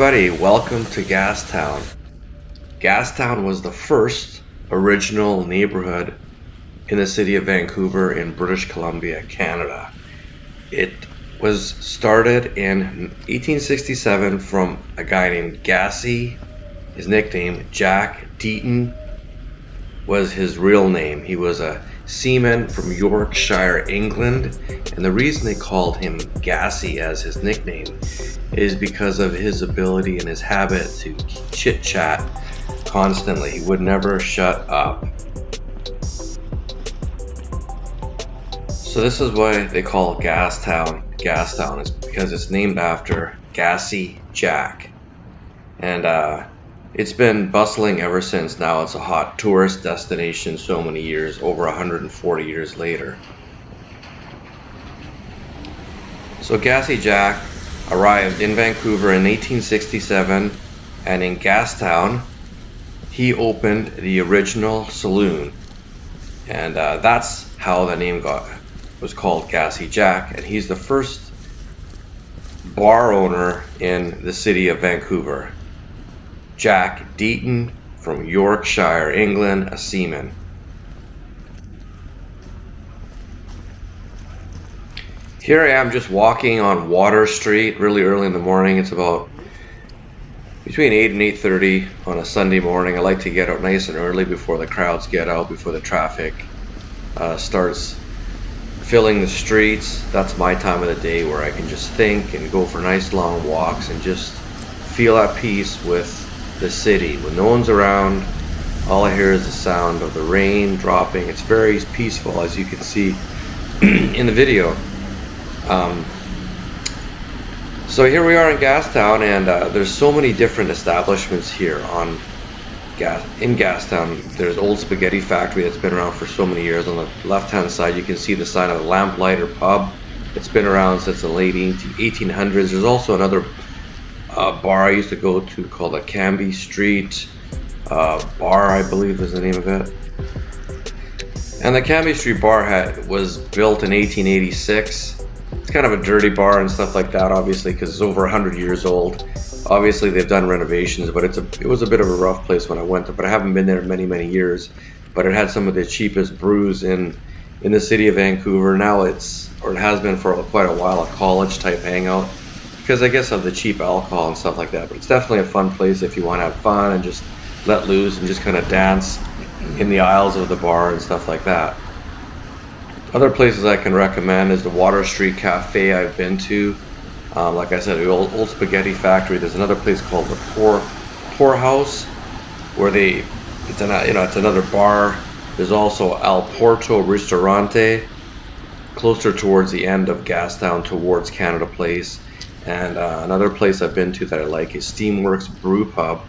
everybody, welcome to Gastown. Gastown was the first original neighborhood in the city of Vancouver in British Columbia, Canada. It was started in 1867 from a guy named Gassy. His nickname, Jack Deaton, was his real name. He was a seaman from Yorkshire, England, and the reason they called him Gassy as his nickname is because of his ability and his habit to chit-chat constantly. He would never shut up. So this is why they call Gastown Gastown. It's because it's named after Gassy Jack. And it's been bustling ever since. Now it's a hot tourist destination so many years, over 140 years later. So Gassy Jack arrived in Vancouver in 1867, and in Gastown he opened the original saloon, and that's how the name was called Gassy Jack. And he's the first bar owner in the city of Vancouver. Jack Deaton from Yorkshire, England, a seaman. Here I am just walking on Water Street really early in the morning. It's about between 8 and 8:30 on a Sunday morning. I like to get out nice and early before the crowds get out, before the traffic starts filling the streets. That's my time of the day where I can just think and go for nice long walks and just feel at peace with the city. When no one's around, all I hear is the sound of the rain dropping. It's very peaceful, as you can see in the video. So here we are in Gastown, and there's so many different establishments here in Gastown. There's Old Spaghetti Factory that's been around for so many years. On the left-hand side, you can see the sign of the Lamplighter Pub. It's been around since the late 1800s. There's also another bar I used to go to called the Cambie Street Bar, I believe is the name of it. And the Cambie Street Bar was built in 1886. It's kind of a dirty bar and stuff like that, obviously, because it's over 100 years old. Obviously, they've done renovations, but it was a bit of a rough place when I went there. But I haven't been there in many years. But it had some of the cheapest brews in the city of Vancouver. Now it has been for quite a while, a college type hangout, because I guess of the cheap alcohol and stuff like that. But it's definitely a fun place if you want to have fun and just let loose and just kind of dance in the aisles of the bar and stuff like that. Other places I can recommend is the Water Street Cafe I've been to. Like I said, the old Spaghetti Factory. There's another place called the Pour House, where it's another bar. There's also Al Porto Ristorante, closer towards the end of Gastown, towards Canada Place. And another place I've been to that I like is Steamworks Brew Pub,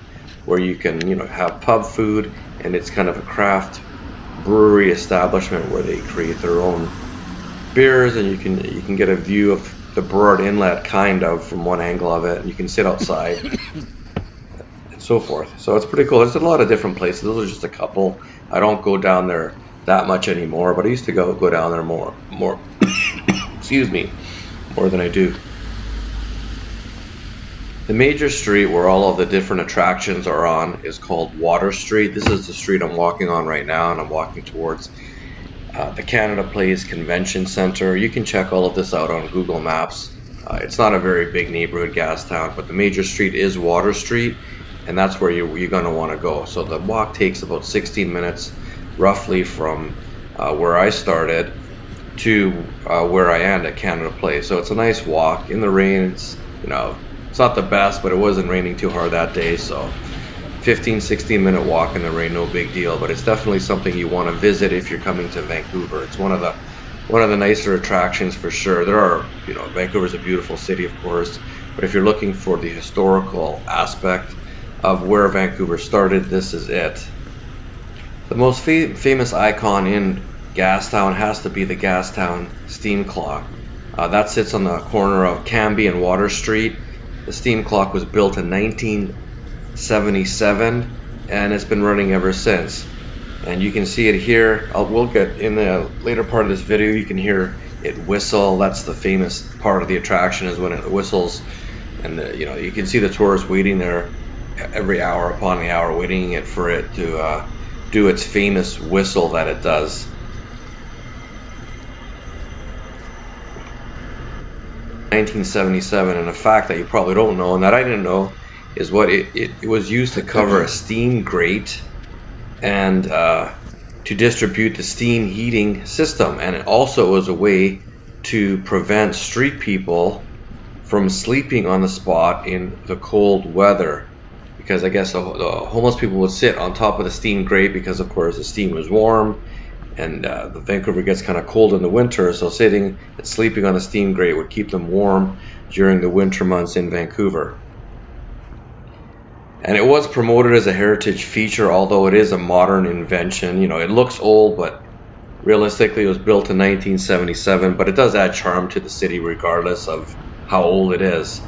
where you can have pub food, and it's kind of a craft brewery establishment where they create their own beers, and you can get a view of the Burrard Inlet kind of from one angle of it, and you can sit outside and so forth. So it's pretty cool. There's a lot of different places. Those are just a couple. I don't go down there that much anymore, but I used to go down there more excuse me, more than I do. The major street where all of the different attractions are on is called Water Street. This is the street I'm walking on right now, and I'm walking towards the Canada Place Convention Center. You can check all of this out on Google Maps. It's not a very big neighborhood, Gastown, but the major street is Water Street, and that's where you're going to want to go. So the walk takes about 16 minutes roughly from where I started to where I end at Canada Place. So it's a nice walk in the rain. It's not the best, but it wasn't raining too hard that day, so 16 minute walk in the rain, no big deal. But it's definitely something you want to visit if you're coming to Vancouver. It's one of the nicer attractions for sure. Vancouver's a beautiful city, of course, but if you're looking for the historical aspect of where Vancouver started, this is it. The most famous icon in Gastown has to be the Gastown steam clock. That sits on the corner of Cambie and Water Street. The steam clock was built in 1977, and it's been running ever since. And you can see it here. We'll get in the later part of this video. You can hear it whistle. That's the famous part of the attraction, is when it whistles and you can see the tourist waiting there every hour upon the hour, waiting for it to do its famous whistle that it does. (1977), and a fact that you probably don't know and that I didn't know is what it was used to cover a steam grate and to distribute the steam heating system, and it also was a way to prevent street people from sleeping on the spot in the cold weather, because I guess the homeless people would sit on top of the steam grate because of course the steam was warm, and the Vancouver gets kind of cold in the winter, so sitting and sleeping on the steam grate would keep them warm during the winter months in Vancouver. And it was promoted as a heritage feature, although it is a modern invention. It looks old, but realistically it was built in 1977, but it does add charm to the city regardless of how old it is.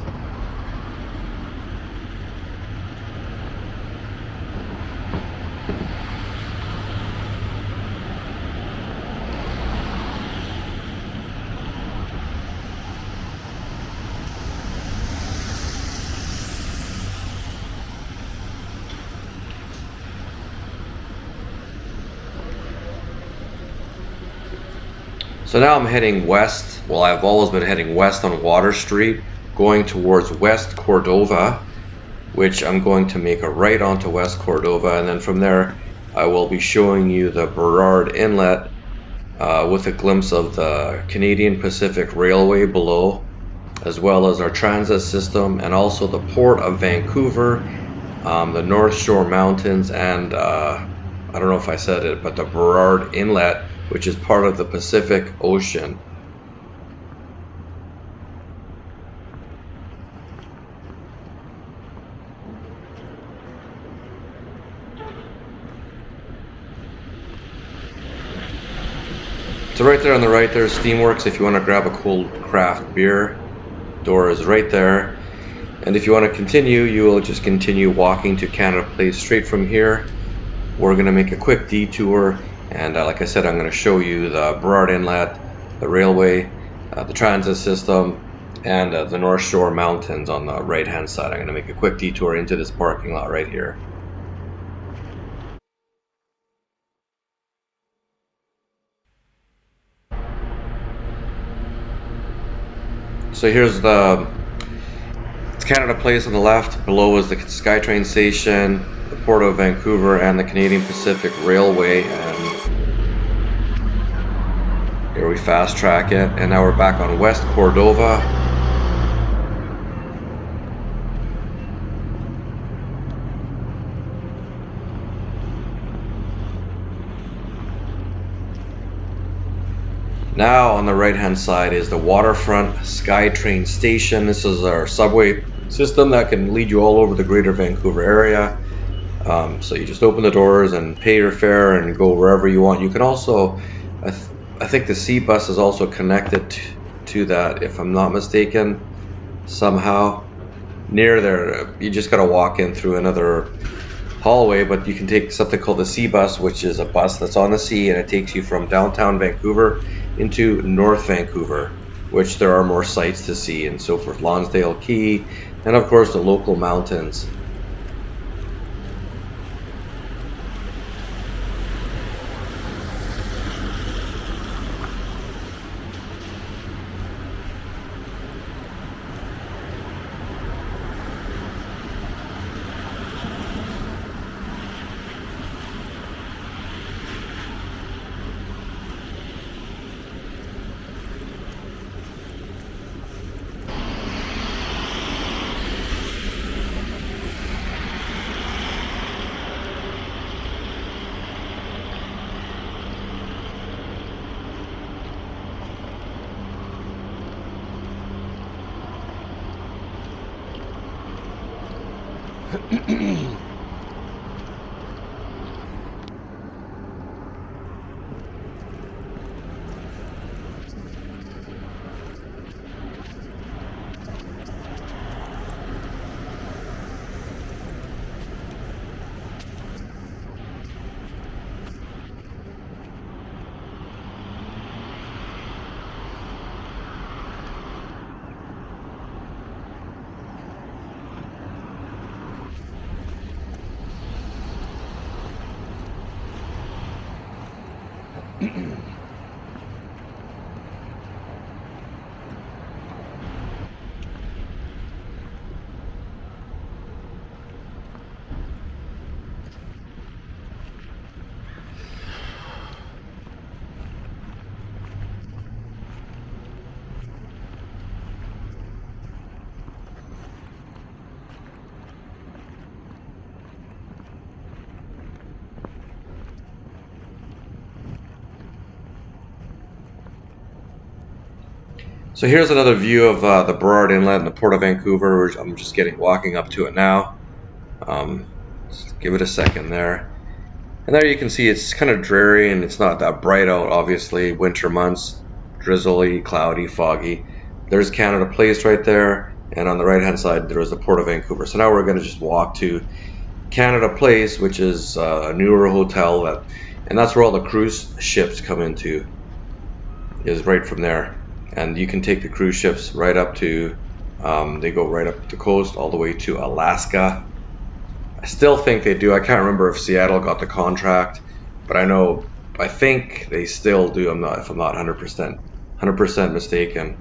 So now I'm heading west. Well, I've always been heading west on Water Street, going towards West Cordova, which I'm going to make a right onto West Cordova, and then from there I will be showing you the Burrard Inlet with a glimpse of the Canadian Pacific Railway below, as well as our transit system, and also the Port of Vancouver, the North Shore Mountains, and I don't know if I said it, but the Burrard Inlet, which is part of the Pacific Ocean. So right there on the right, there's Steamworks. If you want to grab a cold craft beer, door is right there. And if you want to continue, you will just continue walking to Canada Place straight from here. We're going to make a quick detour, and like I said, I'm going to show you the Burrard Inlet, the railway, the transit system, and the North Shore Mountains on the right hand side. I'm going to make a quick detour into this parking lot right here. So here's it's Canada Place on the left. Below is the SkyTrain station, the Port of Vancouver, and the Canadian Pacific Railway. And here we fast track it, and now we're back on West Cordova. Now on the right hand side is the Waterfront SkyTrain station. This is our subway system that can lead you all over the greater Vancouver area. So you just open the doors and pay your fare and go wherever you want. You can also, I think the C bus is also connected to that, if I'm not mistaken, somehow. Near there, you just gotta walk in through another hallway, but you can take something called the C bus, which is a bus that's on the sea, and it takes you from downtown Vancouver into North Vancouver, which there are more sights to see, and so forth. Lonsdale Key, and of course the local mountains. So here's another view of the Burrard Inlet in the Port of Vancouver. I'm just walking up to it now. Just give it a second there. And there you can see it's kind of dreary and it's not that bright out, obviously. Winter months, drizzly, cloudy, foggy. There's Canada Place right there. And on the right hand side, there is the Port of Vancouver. So now we're going to just walk to Canada Place, which is a newer hotel. And that's where all the cruise ships come into, is right from there. And you can take the cruise ships right up to, they go right up the coast all the way to Alaska. I still think they do. I can't remember if Seattle got the contract, but I think they still do. If I'm not 100% mistaken.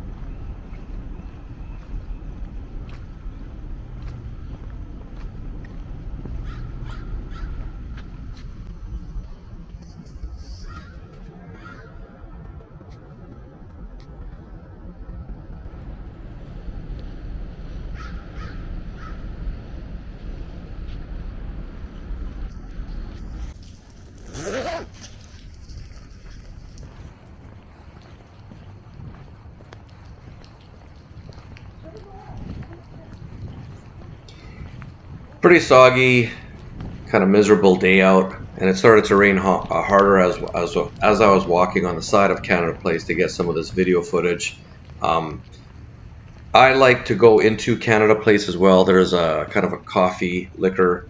Pretty soggy, kind of miserable day out, and it started to rain harder as I was walking on the side of Canada Place to get some of this video footage. I like to go into Canada Place as well. There's a kind of a coffee liquor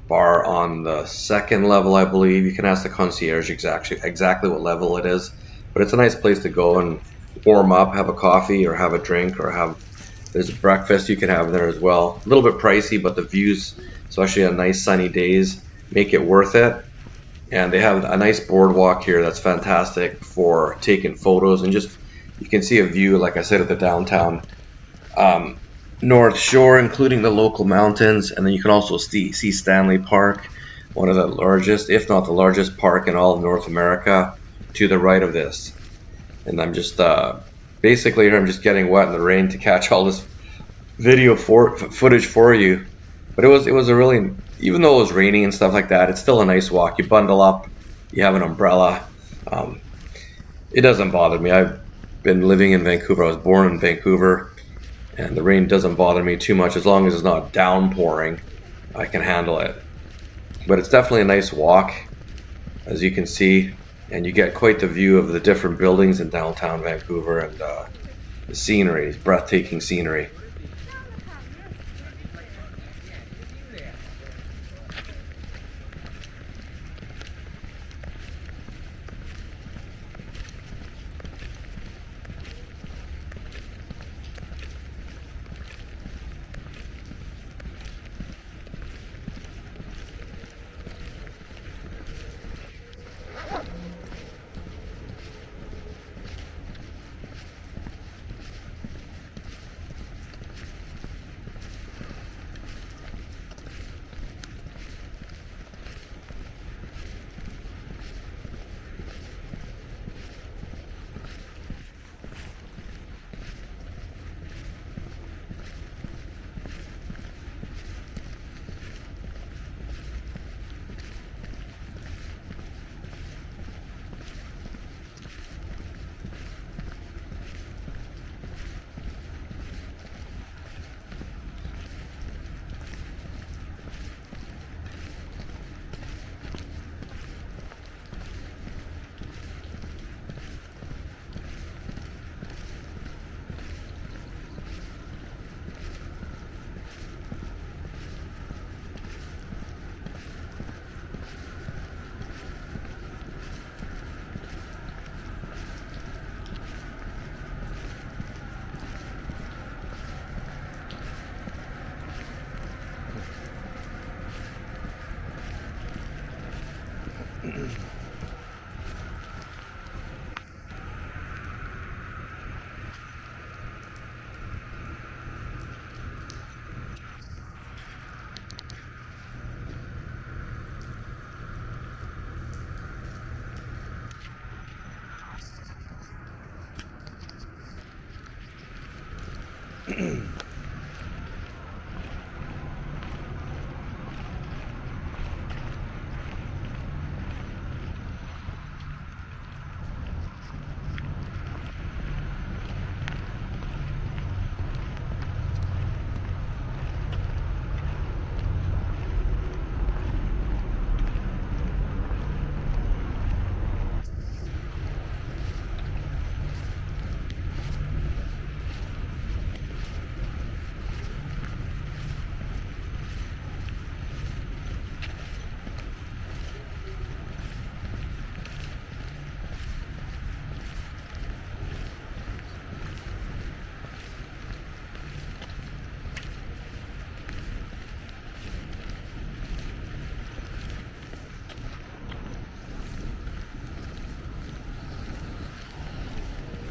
bar on the second level, I believe. You can ask the concierge exactly what level it is, but it's a nice place to go and warm up, have a coffee or have a drink or there's breakfast you can have there as well. A little bit pricey, but the views, especially on nice sunny days, make it worth it. And they have a nice boardwalk here that's fantastic for taking photos, and just you can see a view, like I said, of the downtown North Shore, including the local mountains. And then you can also see Stanley Park, one of the largest, if not the largest park in all of North America, to the right of this. And I'm just basically here, I'm just getting wet in the rain to catch all this video footage for you. But it was a really, even though it was raining and stuff like that, it's still a nice walk. You bundle up, you have an umbrella. It doesn't bother me. I've been living in Vancouver. I was born in Vancouver, and the rain doesn't bother me too much. As long as it's not downpouring, I can handle it. But it's definitely a nice walk, as you can see, and you get quite the view of the different buildings in downtown Vancouver, and the scenery is breathtaking scenery.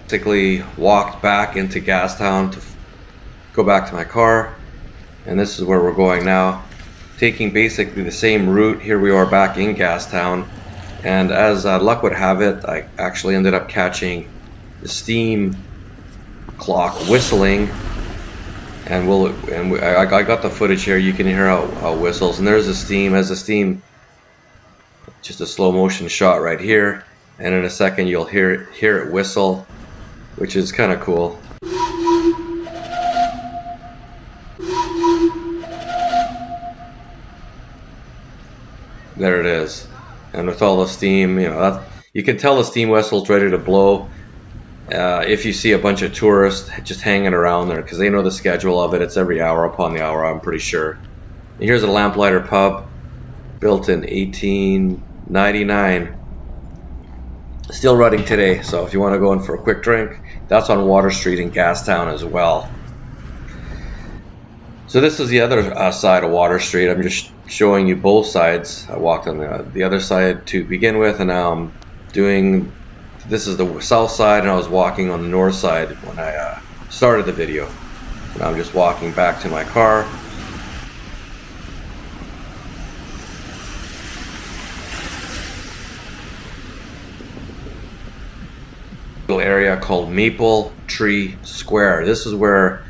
Basically walked back into Gastown to go back to my car, and this is where we're going now, taking basically the same route. Here we are back in Gastown, and as luck would have it, I actually ended up catching the steam clock whistling, and I got the footage here. You can hear how it whistles, and there's the steam, just a slow motion shot right here, and in a second you'll hear it whistle, which is kind of cool. There it is, and with all the steam, you can tell the steam whistle's ready to blow. If you see a bunch of tourists just hanging around there, because they know the schedule of it, it's every hour upon the hour, I'm pretty sure. And here's a lamplighter pub, built in 1899, still running today. So if you want to go in for a quick drink, that's on Water Street in Gastown as well. So this is the other side of Water Street. I'm just showing you both sides. I walked on the other side to begin with, and now I'm doing, this is the south side, and I was walking on the north side when I started the video. Now I'm just walking back to my car. Area called Maple Tree Square. This is where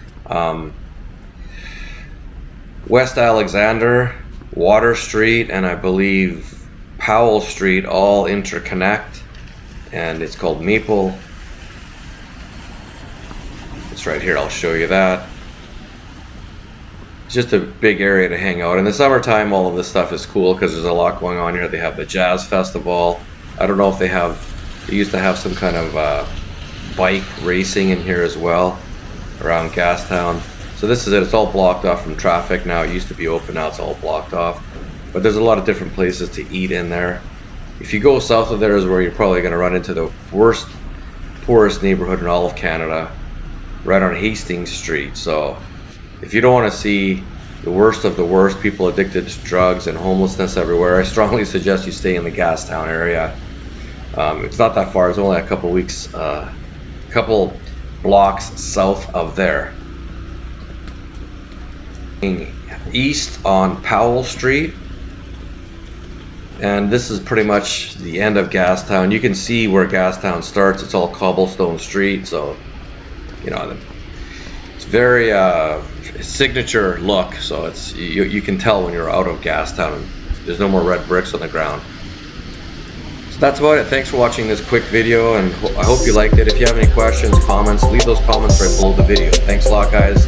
West Alexander, Water Street, and I believe Powell Street all interconnect, and it's called Maple. It's right here, I'll show you that. It's just a big area to hang out. In the summertime, all of this stuff is cool because there's a lot going on here. They have the Jazz Festival. I don't know if they used to have some kind of bike racing in here as well around Gastown. So this is it. It's all blocked off from traffic now. It used to be open, now it's all blocked off. But there's a lot of different places to eat in there. If you go south of there is where you're probably going to run into the poorest neighborhood in all of Canada, right on Hastings Street. So if you don't want to see the worst of the worst, people addicted to drugs and homelessness everywhere, I strongly suggest you stay in the Gastown area. It's not that far. It's only a couple blocks south of there. East on Powell Street, and this is pretty much the end of Gastown. You can see where Gastown starts. It's all cobblestone street, so it's very signature look. So it's you can tell when you're out of Gastown. There's no more red bricks on the ground. So that's about it. Thanks for watching this quick video, and I hope you liked it. If you have any questions, comments, leave those comments right below the video. Thanks a lot, guys.